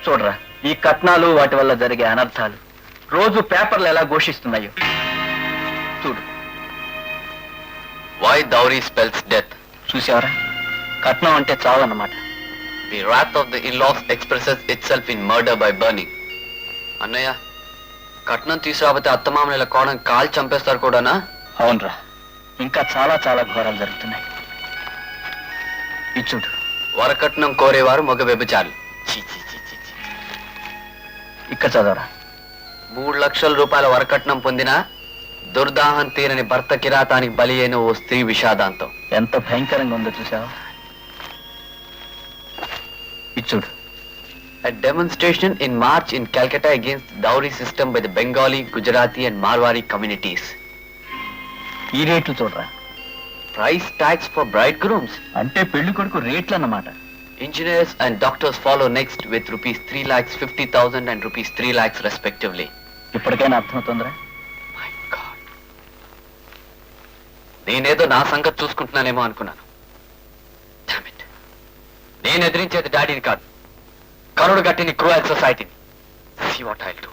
చూడరా, ఈ కట్నాలు వాటి వల్ల జరిగే అనర్థాలు రోజు పేపర్లు ఎలా ఘోషిస్తున్నాయో చూడు. Why dowry spells death. చూసావరా, కట్నం అంటే చావన్నమాట. The wrath of the in-laws expresses itself in murder by burning. అన్నయ్య, కట్నం తీసుకురాబోతే అత్తమామల కోణం కాల్ చంపేస్తారు కూడానా? అవునరా, ఇంకా చాలా చాలా ఘోరాలు జరుగుతున్నాయి. ఇచ్చుడు. వరకట్నం కోరేవారు మగ వ్యభిచారులు. ఇక్కడ చదవరా. 3 లక్షల రూపాయల వరకట్నం పొందిన దుర్దాహం తీరని భర్త కిరాతానికి బలి అయిన ఓ స్త్రీ విషాదాంతం. ఎంత భయంకరంగా ఉందో చూసావా? ఇచ్చుడు. A demonstration in March in Calcutta against the dowry system by the Bengali, Gujarati and Marwari communities. ఈ రేట్లు చూడరా. Price tags for bridegrooms. అంటే పెళ్లి కొడుకు రేట్లు అన్నమాట. Engineers and doctors follow next with rupees 3,50,000 and rupees 3 lakhs respectively. ఇప్పటికైనా అర్థమవుతుందిరా? My God. నేనేదో నా సంగతి చూసుకుంటున్నానేమో అనుకున్నాను. Damn it. నేను ఎదిరించేది డాడీని కాదు, కరుడు గట్టిని క్రూయల్ సొసైటీని. See what I'll do.